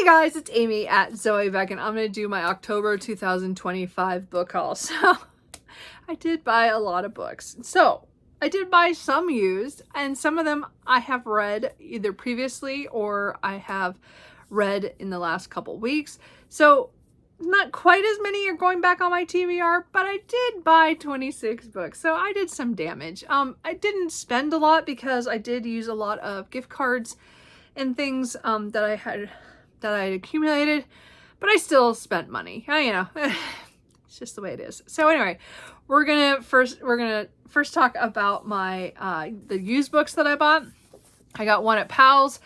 guys, it's Amy at Zoe Beck, and I'm going to do my October 2025 book haul. So I did buy a lot of books. So I did buy some used, and some of them I have read either previously or I have read in the last couple weeks. So not quite as many are going back on my TBR, but I did buy 26 books. So I did some damage. I didn't spend a lot because I did use a lot of gift cards and things that I had accumulated, but I still spent money. It's just the way it is. So anyway, we're gonna first talk about my the used books that I bought. I got one at Powell's,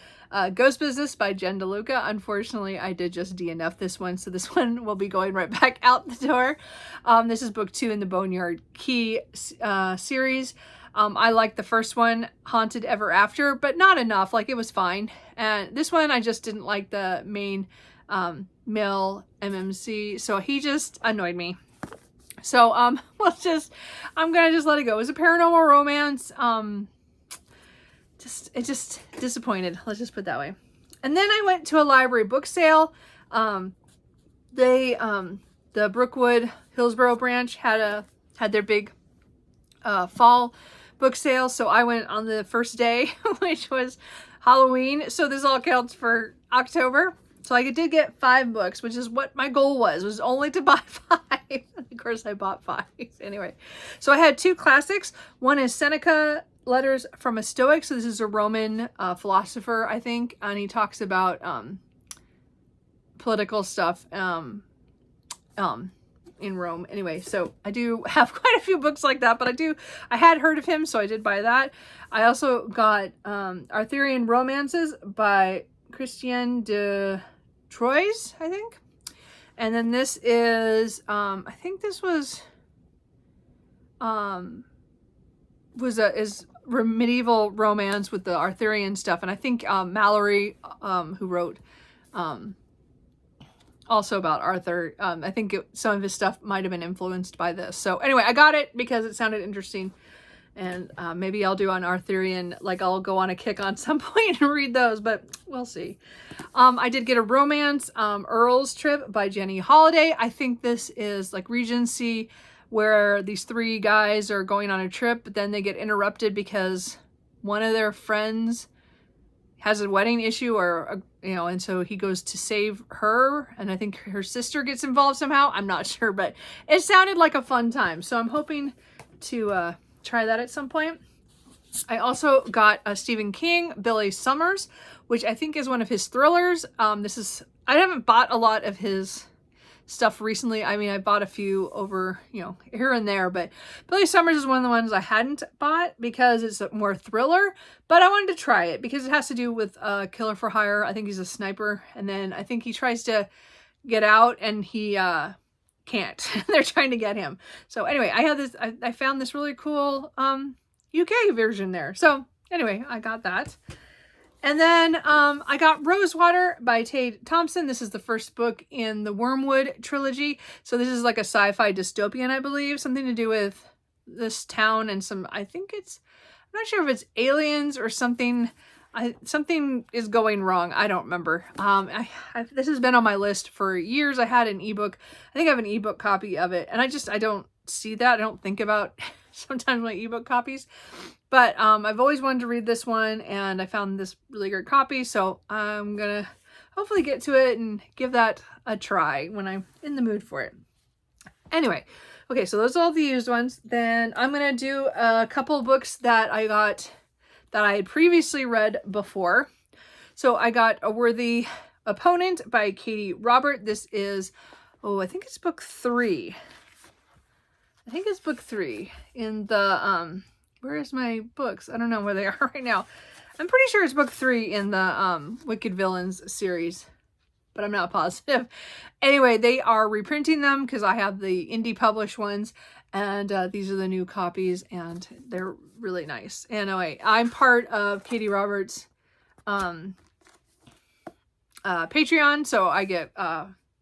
Ghost Business by Jen DeLuca. Unfortunately, I did just DNF this one, so this one will be going right back out the door. This is book 2 in the Boneyard Key series. I liked the first one, Haunted Ever After, but not enough. Like, it was fine. And this one, I just didn't like the main male MMC, so he just annoyed me. So, I'm gonna just let it go. It was a paranormal romance. It just disappointed. Let's just put it that way. And then I went to a library book sale. The Brookwood Hillsborough branch had their big fall book sale, so I went on the first day, which was Halloween, so this all counts for October. So I did get 5 books, which is what my goal was only to buy 5. Of course I bought 5 anyway. So I had 2 classics. One is Seneca, Letters from a Stoic. So this is a Roman philosopher, I think, and he talks about political stuff in Rome. Anyway, so I do have quite a few books like that, but I had heard of him, so I did buy that. I also got Arthurian Romances by Christian de Troyes, I think. And then this is I think this was medieval romance with the Arthurian stuff, and I think Mallory, who wrote also about Arthur, I think some of his stuff might have been influenced by this. So anyway, I got it because it sounded interesting, and maybe I'll do on Arthurian, like I'll go on a kick on some point and read those, but we'll see. I did get a romance, Earl's Trip by Jenny Holiday. I think this is like Regency, where these 3 guys are going on a trip, but then they get interrupted because one of their friends has a wedding issue, or and so he goes to save her, and I think her sister gets involved somehow. I'm not sure, but it sounded like a fun time, so I'm hoping to try that at some point. I also got a Stephen King, Billy Summers, which I think is one of his thrillers. I haven't bought a lot of his stuff recently. I mean, I bought a few over, here and there, but Billy Summers is one of the ones I hadn't bought because it's a more thriller, but I wanted to try it because it has to do with killer for hire. I think he's a sniper, and then I think he tries to get out and he can't. They're trying to get him. So anyway, I found this really cool UK version there. So anyway, I got that. And then I got Rosewater by Tade Thompson. This is the first book in the Wormwood trilogy. So this is like a sci-fi dystopian, I believe. Something to do with this town and I'm not sure if it's aliens or something. Something is going wrong. I don't remember. This has been on my list for years. I had an ebook. I think I have an ebook copy of it. And I don't see that. I don't think about sometimes my ebook copies. But I've always wanted to read this one, and I found this really great copy, so I'm gonna hopefully get to it and give that a try when I'm in the mood for it. Anyway, okay, so those are all the used ones. Then I'm gonna do a couple books that I got that I had previously read before. So I got A Worthy Opponent by Katie Robert. This is, I think it's book 3. I think it's book 3 in the where's my books? I don't know where they are right now. I'm pretty sure it's book 3 in the Wicked Villains series, but I'm not positive. Anyway, they are reprinting them because I have the indie published ones, and these are the new copies, and they're really nice. Anyway, I'm part of Katie Roberts' Patreon, so I get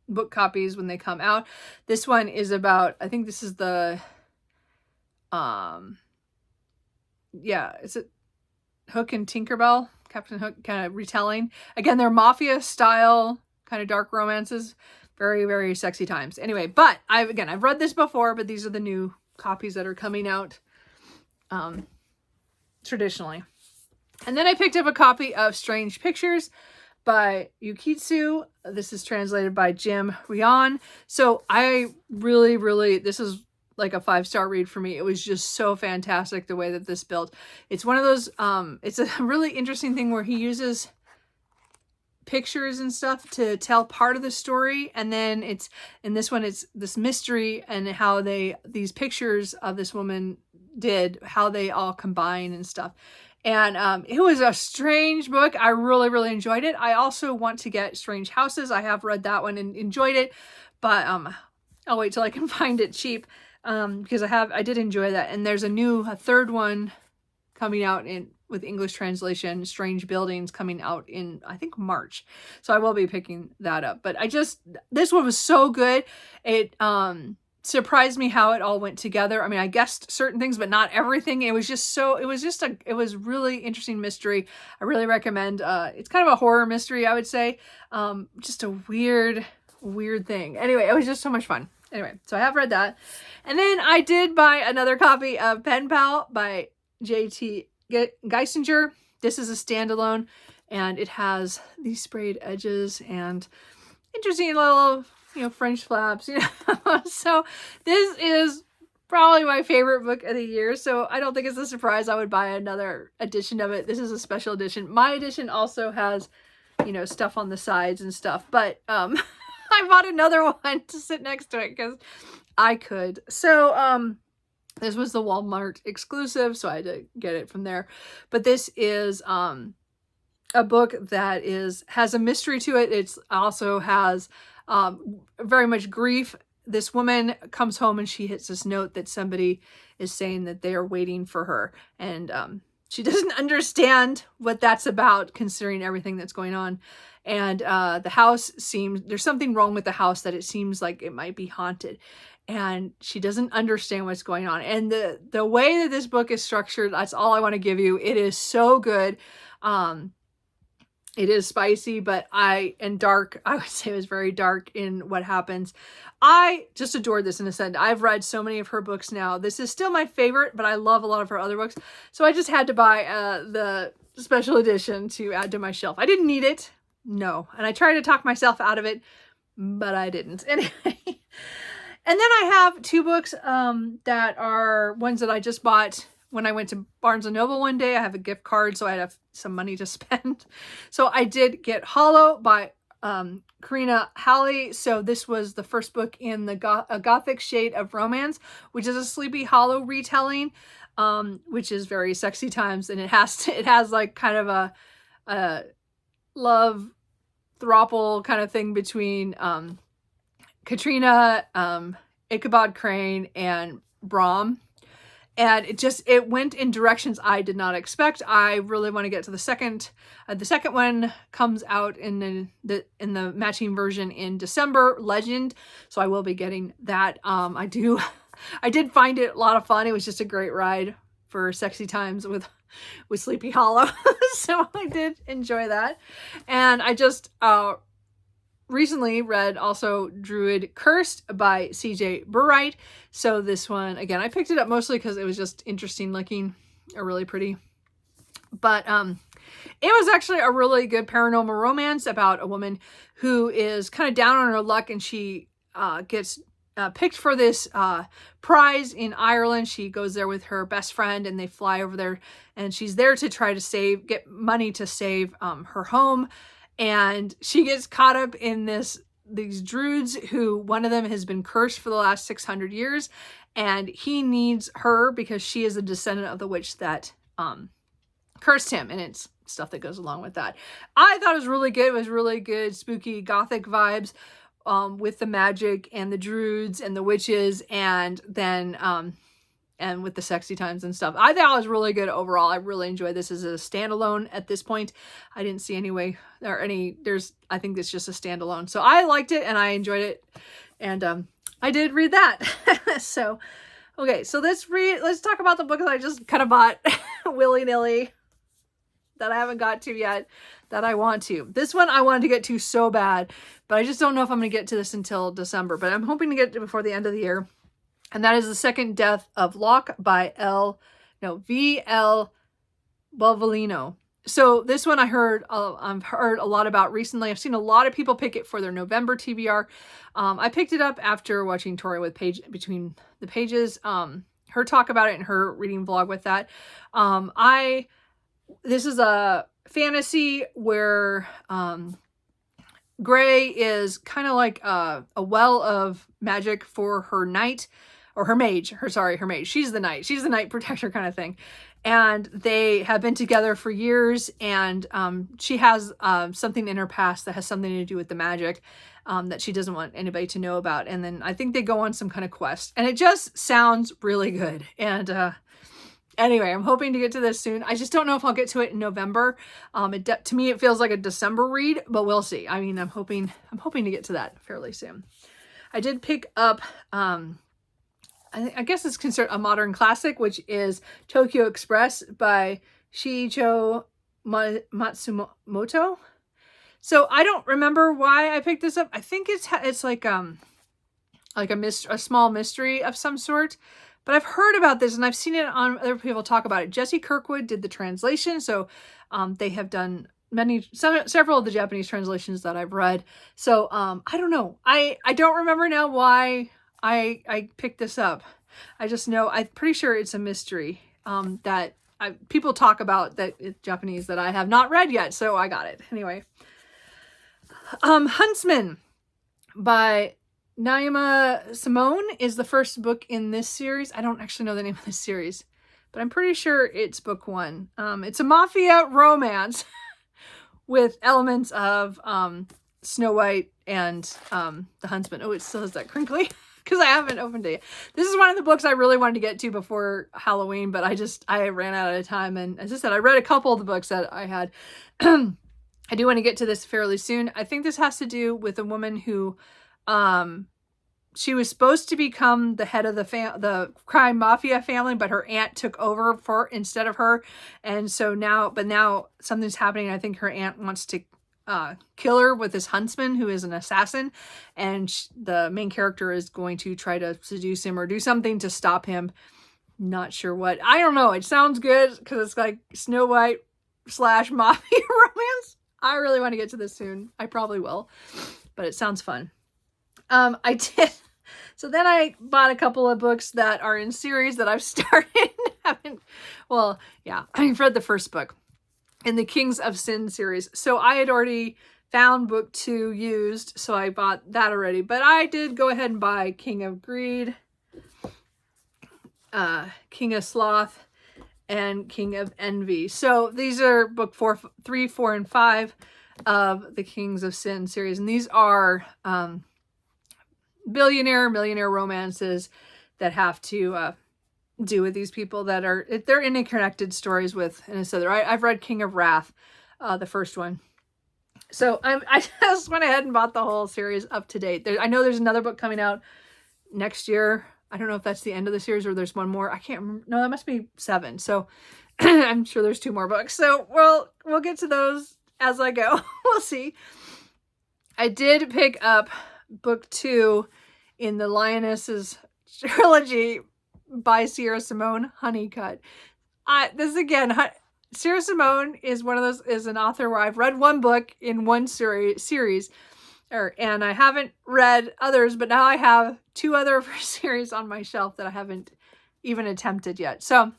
book copies when they come out. This one is about, I think this is the is it Hook and Tinkerbell, Captain Hook kind of retelling. Again, they're mafia style kind of dark romances. Very, very sexy times. Anyway, but I've read this before, but these are the new copies that are coming out traditionally. And then I picked up a copy of Strange Pictures by Yukitsu. This is translated by Jim Rion. So I really, this is like a 5-star read for me. It was just so fantastic the way that this built. It's one of those, it's a really interesting thing where he uses pictures and stuff to tell part of the story, and then in this one it's this mystery and how these pictures of this woman how they all combine and stuff. And it was a strange book. I really enjoyed it. I also want to get Strange Houses. I have read that one and enjoyed it, but I'll wait till I can find it cheap, because I did enjoy that. And there's a third one coming out with English translation, Strange Buildings, coming out in, I think, March. So I will be picking that up. But this one was so good. It surprised me how it all went together. I mean, I guessed certain things, but not everything. It was really interesting mystery. I really recommend, it's kind of a horror mystery, I would say. Just a weird thing. Anyway, it was just so much fun. Anyway, so I have read that. And then I did buy another copy of Pen Pal by J.T. Geisinger. This is a standalone, and it has these sprayed edges and interesting little, French flaps, So this is probably my favorite book of the year. So I don't think it's a surprise I would buy another edition of it. This is a special edition. My edition also has, stuff on the sides and stuff, but I bought another one to sit next to it because I could. So this was the Walmart exclusive, so I had to get it from there. But this is a book that has a mystery to it. It also has very much grief. This woman comes home and she hits this note that somebody is saying that they are waiting for her. And she doesn't understand what that's about, considering everything that's going on. And the house there's something wrong with the house, that it seems like it might be haunted. And she doesn't understand what's going on. And the way that this book is structured, that's all I want to give you. It is so good. It is spicy, and dark. I would say it was very dark in what happens. I just adored this in a sense. I've read so many of her books now. This is still my favorite, but I love a lot of her other books. So I just had to buy the special edition to add to my shelf. I didn't need it. No. And I tried to talk myself out of it, but I didn't. Anyway. And then I have 2 books that are ones that I just bought when I went to Barnes & Noble one day. I have a gift card, so I have some money to spend. So I did get Hollow by Karina Halley. So this was the first book in the Gothic Shade of Romance, which is a Sleepy Hollow retelling, which is very sexy times. And it has like kind of a love throuple kind of thing between Katrina, Ichabod Crane, and Brom. And it went in directions I did not expect. I really want to get to the second. The second one comes out in the matching version in December, Legend. So I will be getting that. I did find it a lot of fun. It was just a great ride for sexy times with Sleepy Hollow. So I did enjoy that. And I just recently read also Druid Cursed by C.J. Burright. So this one, again, I picked it up mostly because it was just interesting looking, or really pretty. But it was actually a really good paranormal romance about a woman who is kind of down on her luck, and she gets picked for this prize in Ireland. She goes there with her best friend, and they fly over there, and she's there to try to get money to save her home. And she gets caught up in these druids who, one of them has been cursed for the last 600 years. And he needs her because she is a descendant of the witch that cursed him. And it's stuff that goes along with that. I thought it was really good. It was really good, spooky, gothic vibes with the magic and the druids and the witches. And then and with the sexy times and stuff. I thought it was really good overall. I really enjoyed this as a standalone at this point. I didn't see I think it's just a standalone. So I liked it and I enjoyed it. And I did read that. So, okay, so let's talk about the book that I just kind of bought willy-nilly that I haven't got to yet that I want to. This one I wanted to get to so bad, but I just don't know if I'm going to get to this until December, but I'm hoping to get to before the end of the year. And that is The Second Death of Locke by V.L. Bovalino. So this one I've heard a lot about recently. I've seen a lot of people pick it for their November TBR. I picked it up after watching Tori with Page Between the Pages. Her talk about it and her reading vlog with that. This is a fantasy where Gray is kind of like a well of magic for her knight, or her mage. Her mage. She's the knight. She's the knight protector kind of thing. And they have been together for years, and she has something in her past that has something to do with the magic that she doesn't want anybody to know about. And then I think they go on some kind of quest, and it just sounds really good. And anyway, I'm hoping to get to this soon. I just don't know if I'll get to it in November. To me, it feels like a December read, but we'll see. I mean, I'm hoping to get to that fairly soon. I did pick up, I guess it's considered a modern classic, which is Tokyo Express by Shiicho Matsumoto. So I don't remember why I picked this up. I think it's like a small mystery of some sort. But I've heard about this, and I've seen it on other people talk about it. Jesse Kirkwood did the translation, so they have done several of the Japanese translations that I've read. So I don't know. I don't remember now why I picked this up. I just know, I'm pretty sure it's a mystery that people talk about, that it's Japanese, that I have not read yet, so I got it. Anyway. Huntsman by Naima Simone is the first book in this series. I don't actually know the name of this series, but I'm pretty sure it's book 1. It's a mafia romance with elements of Snow White and the Huntsman. Oh, it still has that crinkly because I haven't opened it yet. This is one of the books I really wanted to get to before Halloween, but I ran out of time. And as I said, I read a couple of the books that I had. I do want to get to this fairly soon. I think this has to do with a woman who, she was supposed to become the head of the crime mafia family, but her aunt took over instead of her. And so now something's happening. I think her aunt wants to kill her with this huntsman who is an assassin. And the main character is going to try to seduce him or do something to stop him. Not sure what. I don't know. It sounds good because it's like Snow White / mafia romance. I really want to get to this soon. I probably will, but it sounds fun. I did. So then I bought a couple of books that are in series that I've started. I've read the first book in the Kings of Sin series. So I had already found book 2 used, so I bought that already. But I did go ahead and buy King of Greed, King of Sloth, and King of Envy. So these are book 3, 4, and 5 of the Kings of Sin series. And these are millionaire romances that have to do with these people that they're interconnected stories with. And so I've read King of Wrath, the first one. So I just went ahead and bought the whole series up to date. I know there's another book coming out next year. I don't know if that's the end of the series or there's one more. I can't remember. No, that must be 7. So I'm sure there's 2 more books. So we'll get to those as I go. We'll see. I did pick up book 2 in the Lionesses trilogy by Sierra Simone, Honeycut. This again, Sierra Simone is is an author where I've read one book in one series. And I haven't read others, but now I have 2 other series on my shelf that I haven't even attempted yet. So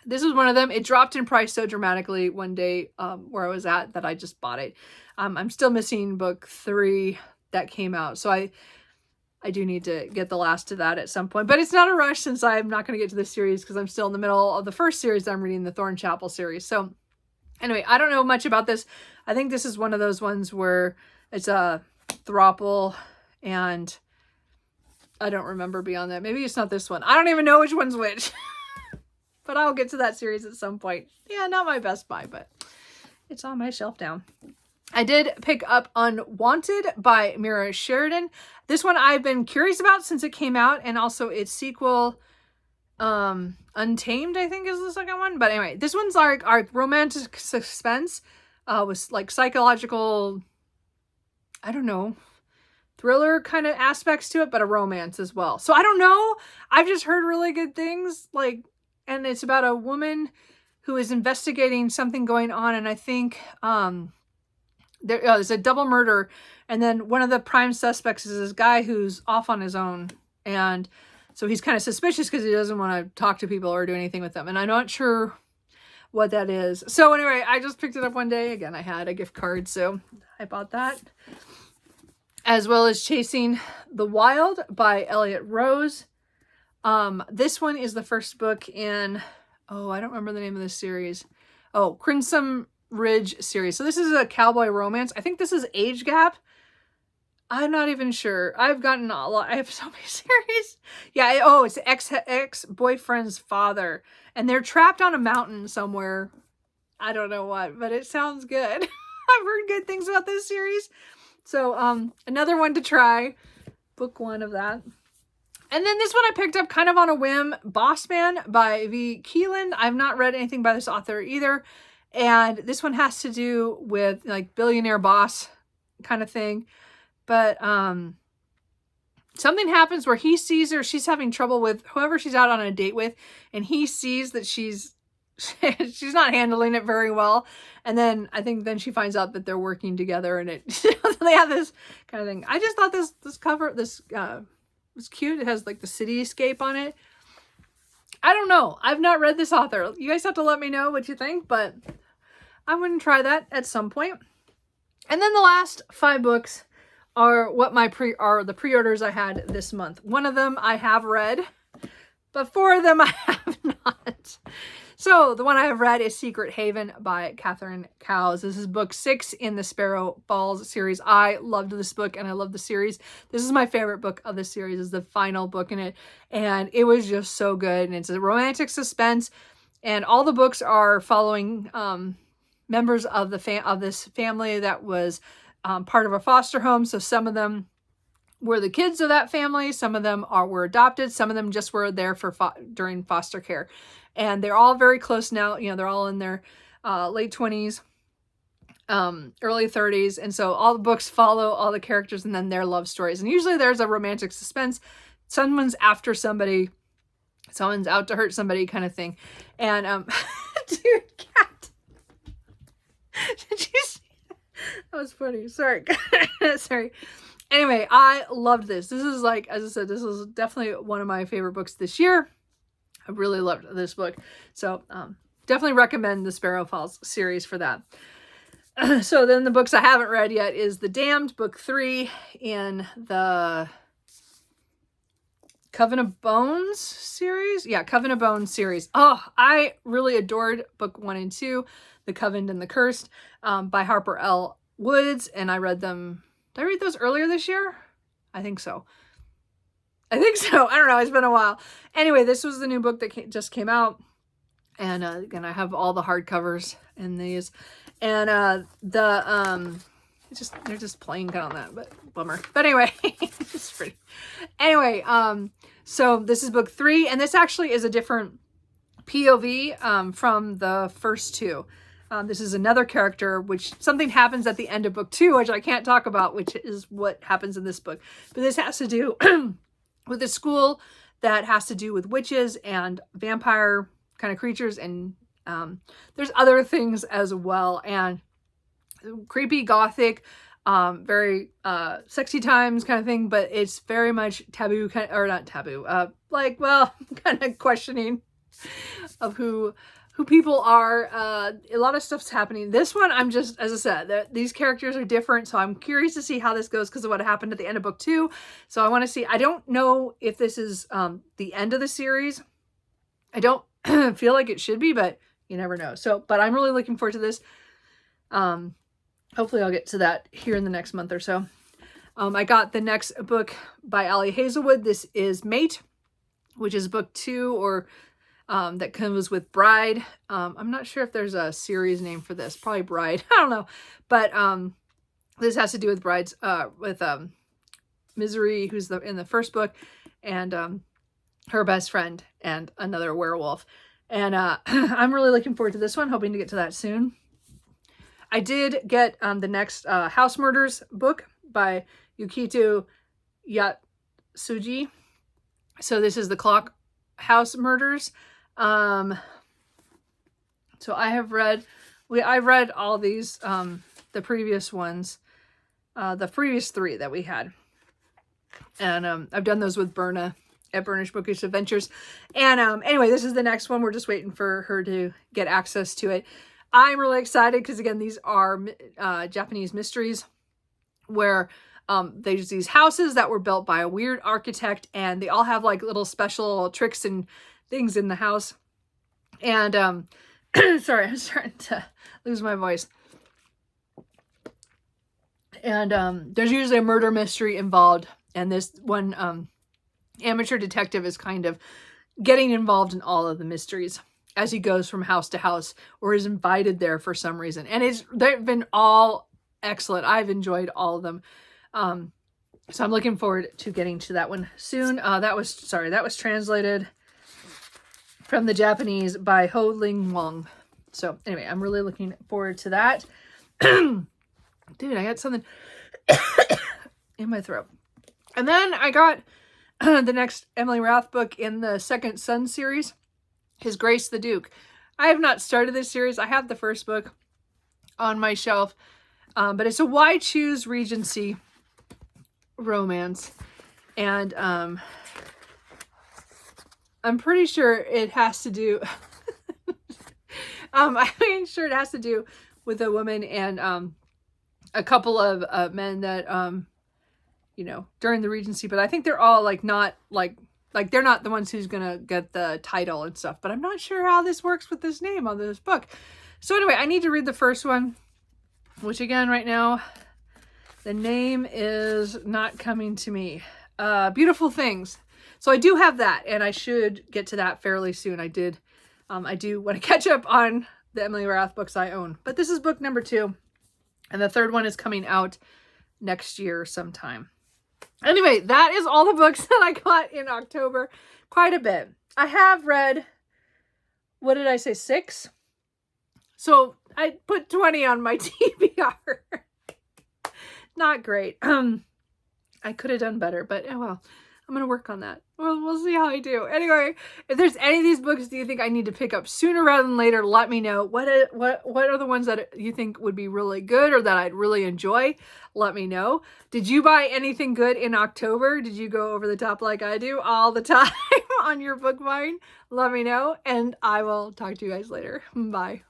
this was one of them. It dropped in price so dramatically one day where I was at that I just bought it. I'm still missing book 3 that came out. So I do need to get the last of that at some point. But it's not a rush since I'm not going to get to this series because I'm still in the middle of the first series. I'm reading the Thornchapel series. So anyway, I don't know much about this. I think this is one of those ones where it's a throuple, and I don't remember beyond that. Maybe it's not this one. I don't even know which one's which. But I'll get to that series at some point. Yeah, not my best buy, but it's on my shelf now. I did pick up Unwanted by Mira Sheridan. This one I've been curious about since it came out, and also its sequel, Untamed, I think, is the second one. But anyway, this one's like our romantic suspense, with like psychological, I don't know, thriller kind of aspects to it, but a romance as well. So I don't know. I've just heard really good things, like, and it's about a woman who is investigating something going on, and I think there's a double murder, and then one of the prime suspects is this guy who's off on his own, and so he's kind of suspicious because he doesn't want to talk to people or do anything with them, and I'm not sure what that is. So anyway, I just picked it up one day. Again, I had a gift card, so I bought that. As well as Chasing the Wild by Elliot Rose. This one is the first book in, I don't remember the name of this series. Oh, Crimson Ridge series. So this is a cowboy romance. I think this is Age Gap. I'm not even sure. I've gotten a lot. I have so many series. Yeah. It's ex-boyfriend's father. And they're trapped on a mountain somewhere. I don't know what, but it sounds good. I've heard good things about this series. So, another one to try. Book 1 of that. And then this one I picked up kind of on a whim. Boss Man by V. Keeland. I've not read anything by this author either. And this one has to do with like billionaire boss kind of thing. But something happens where he sees her. She's having trouble with whoever she's out on a date with. And he sees that she's not handling it very well. And then I think then she finds out that they're working together, and they have this kind of thing. I just thought this cover was cute. It has like the cityscape on it. I don't know. I've not read this author. You guys have to let me know what you think, but I'm going to try that at some point. And then the last 5 books are what the pre-orders I had this month. One of them I have read, but 4 of them I have not. So the one I have read is Secret Haven by Catherine Cowles. This is book 6 in the Sparrow Falls series. I loved this book and I love the series. This is my favorite book of the series. It's the final book in it. And it was just so good. And it's a romantic suspense. And all the books are following members of this family that was part of a foster home. So some of them were the kids of that family. Some of them were adopted. Some of them just were there for during foster care. And they're all very close now. You know, they're all in their late 20s, early 30s. And so all the books follow all the characters and then their love stories. And usually there's a romantic suspense. Someone's after somebody. Someone's out to hurt somebody kind of thing. And, dude, cat. Did you see? That was funny. Sorry. Sorry. Anyway, I loved this. This is like, as I said, this is definitely one of my favorite books this year. I really loved this book. So definitely recommend the Sparrow Falls series for that. So then the books I haven't read yet is The Damned, book 3 in the Coven of Bones series. Yeah, Coven of Bones series. Oh, I really adored book 1 and 2, The Covened and the Cursed, by Harper L. Woods. And I read them. Did I read those earlier this year? I think so. I don't know. It's been a while. Anyway, this was the new book that just came out. And again, I have all the hardcovers in these. And they're just plain kind of that, but bummer. But anyway, it's pretty. Anyway, so this is book 3. And this actually is a different POV from the first 2. This is another character, which something happens at the end of book 2, which I can't talk about, which is what happens in this book. But this has to do with a school that has to do with witches and vampire kind of creatures. And there's other things as well. And creepy, gothic, very sexy times kind of thing. But it's very much taboo, or not taboo, kind of questioning of who people are. A lot of stuff's happening. This one, I'm just, as I said, these characters are different. So I'm curious to see how this goes because of what happened at the end of book 2. So I want to see. I don't know if this is the end of the series. I don't feel like it should be, but you never know. So, but I'm really looking forward to this. Hopefully I'll get to that here in the next month or so. I got the next book by Ali Hazelwood. This is Mate, which is book 2 or that comes with Bride. I'm not sure if there's a series name for this. Probably Bride. I don't know. But this has to do with brides, with Misery, who's in the first book. And her best friend and another werewolf. And I'm really looking forward to this one, hoping to get to that soon. I did get the next House Murders book by Yukito Yatsuji. So this is the Clock House Murders. So I've read all these, the previous ones, the previous 3 that we had. And I've done those with Berna at Burnish Bookish Adventures. And anyway, this is the next one. We're just waiting for her to get access to it. I'm really excited because, again, these are Japanese mysteries where there's these houses that were built by a weird architect, and they all have like little special tricks and things in the house. And sorry, I'm starting to lose my voice. And there's usually a murder mystery involved, and this one amateur detective is kind of getting involved in all of the mysteries as he goes from house to house, or is invited there for some reason. And they've been all excellent. I've enjoyed all of them. So I'm looking forward to getting to that one soon. That was translated from the Japanese by Ho Ling Wong. So anyway, I'm really looking forward to that. Dude, I had something in my throat. And then I got the next Emily Rath book in the Second Son series, His Grace the Duke. I have not started this series. I have the first book on my shelf, but it's a Why Choose Regency romance. And I'm pretty sure it has to do I'm sure it has to do with a woman and a couple of men that you know, during the Regency, but I think they're all like not like they're not the ones who's gonna get the title and stuff, but I'm not sure how this works with this name on this book. So anyway, I need to read the first one, which again right now the name is not coming to me. Beautiful Things. So I do have that, and I should get to that fairly soon. I do want to catch up on the Emily Rath books I own, but this is book number 2, and the third one is coming out next year sometime. Anyway, that is all the books that I got in October. Quite a bit. I have read, what did I say, 6? So I put 20 on my TBR. Not great. I could have done better, but oh well. I'm going to work on that. Well, we'll see how I do. Anyway, if there's any of these books do you think I need to pick up sooner rather than later, let me know. What are the ones that you think would be really good or that I'd really enjoy? Let me know. Did you buy anything good in October? Did you go over the top like I do all the time on your book buying? Let me know, and I will talk to you guys later. Bye.